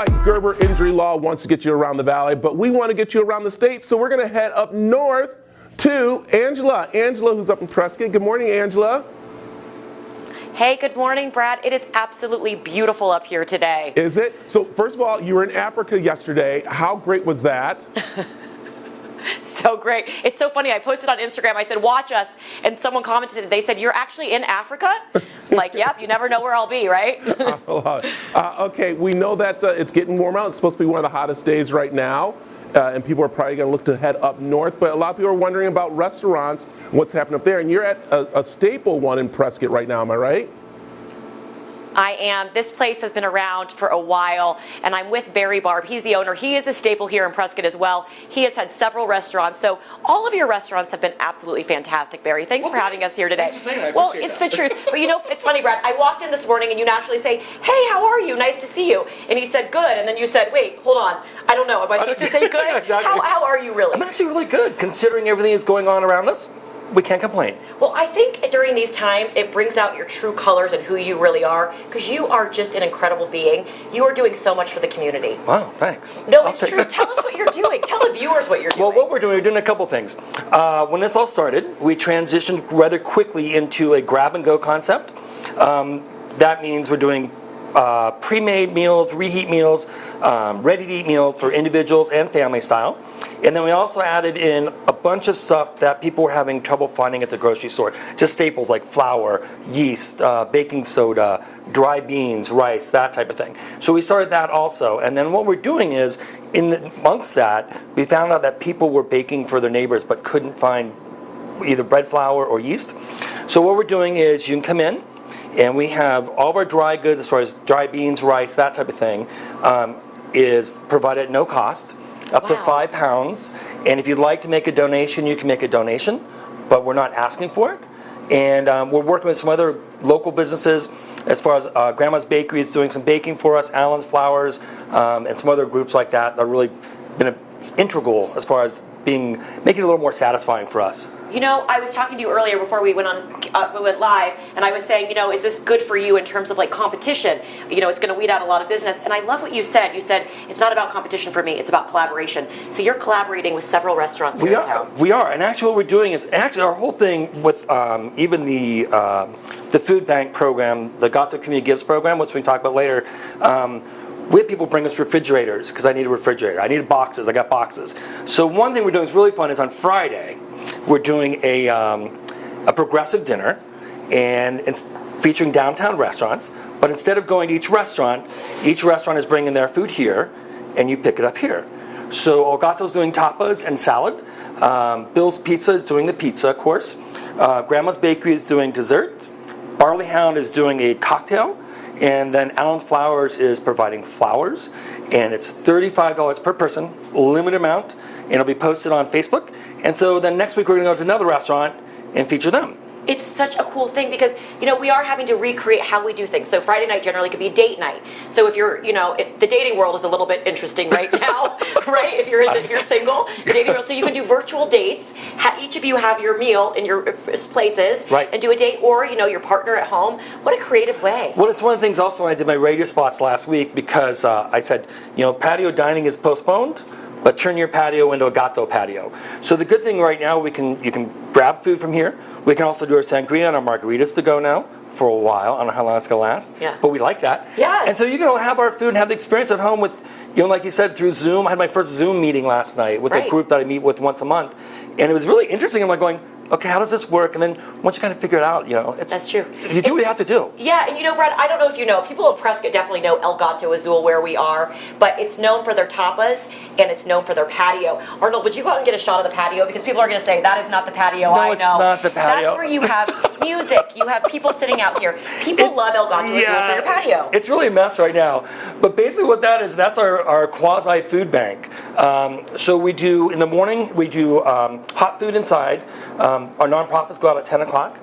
right, Gerber injury law wants to get you around the valley, but we want to get you around the state, so we're going to head up north to Angela. Angela, who's up in Prescott. Good morning, Angela. Hey, good morning, Brad. It is absolutely beautiful up here today. Is it? So first of all, you were in Africa yesterday. How great was that? So great. It's so funny. I posted on Instagram. I said, watch us. And someone commented, they said, you're actually in Africa? I'm like, yep, you never know where I'll be, right? Okay, we know that it's getting warm out. It's supposed to be one of the hottest days right now. And people are probably going to look to head up north. But a lot of people are wondering about restaurants, what's happening up there. And you're at a staple one in Prescott right now, am I right? I am. This place has been around for a while, and I'm with Barry Barb. He's the owner. He is a staple here in Prescott as well. He has had several restaurants. So all of your restaurants have been absolutely fantastic, Barry. Thanks for having us here today. Thanks for saying that. Well, it's the truth. But you know, it's funny, Brad. I walked in this morning, and you naturally say, hey, how are you? Nice to see you. And he said, good. And then you said, wait, hold on. I don't know. Am I supposed to say good? Exactly. How are you really? I'm actually really good, considering everything that's going on around us. We can't complain. Well, I think during these times, it brings out your true colors and who you really are, because you are just an incredible being. You are doing so much for the community. Wow, thanks. No, it's true. Tell us what you're doing. Tell the viewers what you're doing. Well, what we're doing a couple things. When this all started, we transitioned rather quickly into a grab-and-go concept. That means we're doing pre-made meals, reheat meals, ready-to-eat meals for individuals and family style. And then we also added in a bunch of stuff that people were having trouble finding at the grocery store. Just staples like flour, yeast, baking soda, dry beans, rice, that type of thing. So we started that also. And then what we're doing is, amongst that, we found out that people were baking for their neighbors but couldn't find either bread flour or yeast. So what we're doing is you can come in, and we have all of our dry goods, as far as dry beans, rice, that type of thing, is provided at no cost, up to 5 pounds. And if you'd like to make a donation, you can make a donation, but we're not asking for it. And we're working with some other local businesses, as far as Grandma's Bakery is doing some baking for us, Allen's Flowers, and some other groups like that that really been integral as far as making it a little more satisfying for us. You know, I was talking to you earlier before we went live, and I was saying, you know, is this good for you in terms of like competition? You know, it's going to weed out a lot of business. And I love what you said. You said it's not about competition for me; it's about collaboration. So you're collaborating with several restaurants here in town. We are, and actually, what we're doing is our whole thing with even the food bank program, the Gato Community Gives program, which we can talk about later. We had people bring us refrigerators because I need a refrigerator. I needed boxes. I got boxes. So one thing we're doing is really fun is on Friday, we're doing a progressive dinner, and it's featuring downtown restaurants. But instead of going to each restaurant is bringing their food here, and you pick it up here. So Olgato's doing tapas and salad. Bill's Pizza is doing the pizza course. Grandma's Bakery is doing desserts. Barley Hound is doing a cocktail. And then Allen's Flowers is providing flowers, and it's $35 per person, limited amount, and it'll be posted on Facebook. And so then next week we're going to go to another restaurant and feature them. It's such a cool thing because, you know, we are having to recreate how we do things. So Friday night generally could be date night. So if you're, you know, the dating world is a little bit interesting right now, right? If you're single, the dating world. So you can do virtual dates. Each of you have your meal in your places, right, and do a date, or, you know, your partner at home. What a creative way. Well, it's one of the things also I did my radio spots last week because I said, you know, patio dining is postponed, but turn your patio into a Gato patio. So the good thing right now, you can grab food from here. We can also do our sangria and our margaritas to go now for a while. I don't know how long it's going to last, but we like that. Yes. And so you can have our food and have the experience at home with, you know, like you said, through Zoom. I had my first Zoom meeting last night with a group that I meet with once a month. And it was really interesting. I'm like going, okay, how does this work? And then once you kind of figure it out, you know, that's true. You do what you have to do. Yeah, and you know, Brad, I don't know if you know, people in Prescott definitely know El Gato Azul where we are, but it's known for their tapas and it's known for their patio. Arnold, would you go out and get a shot of the patio? Because people are going to say, that is not the patio. No, it's not the patio. That's where you have music. You have people sitting out here. People love El Gato Azul for your patio. It's really a mess right now. But basically what that is, that's our quasi food bank. So we do, in the morning, we do hot food inside. Our nonprofits go out at 10 o'clock.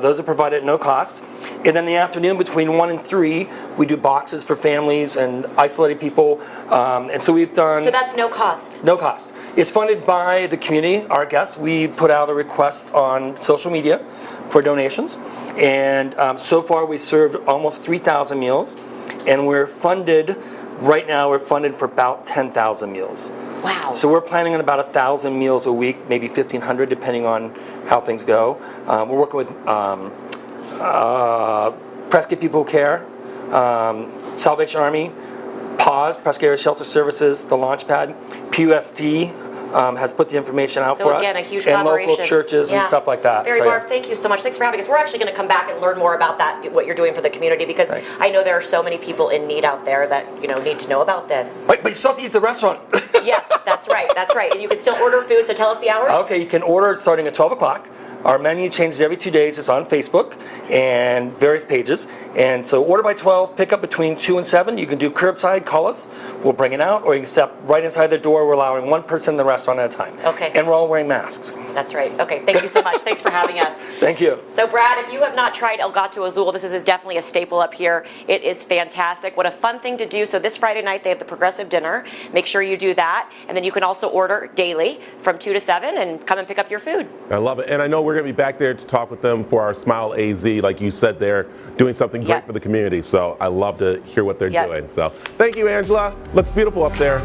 Those are provided at no cost. And then in the afternoon, between 1 and 3, we do boxes for families and isolated people. And so we've done... So that's no cost? No cost. It's funded by the community, our guests. We put out a request on social media for donations. And so far, we served almost 3,000 meals. And we're funded Right now, we're funded for about 10,000 meals. Wow. So we're planning on about 1,000 meals a week, maybe 1,500, depending on how things go. We're working with Prescott People Who Care, Salvation Army, PAWS, Prescott Area Shelter Services, the Launchpad, PUSD has put the information out for us. So again, a huge and collaboration. local churches and stuff like that. Barry So, Barb, thank you so much. Thanks for having us. We're actually going to come back and learn more about that, what you're doing for the community, because Thanks. I know there are so many people in need out there that need to know about this. But you still have to eat at the restaurant. Yes, that's right. That's right. And you can still order food. So tell us the hours. Okay, you can order starting at 12 o'clock. Our menu changes every 2 days. It's on Facebook and various pages. And so order by 12, pick up between 2 and 7. You can do curbside, call us. We'll bring it out. Or you can step right inside the door. We're allowing one person in the restaurant at a time. Okay. And we're all wearing masks. That's right. Okay, thank you so much. Thanks for having us. Thank you. So Brad, if you have not tried El Gato Azul, this is definitely a staple up here. It is fantastic. What a fun thing to do. So this Friday night, they have the Progressive Dinner. Make sure you do that. And then you can also order daily from 2 to 7 and come and pick up your food. I love it. And I know we're going to be back there to talk with them for our Smile AZ. Like you said, they're doing something great Yep. for the community. So I love to hear what they're Yep. doing. So thank you, Angela. Looks beautiful up there.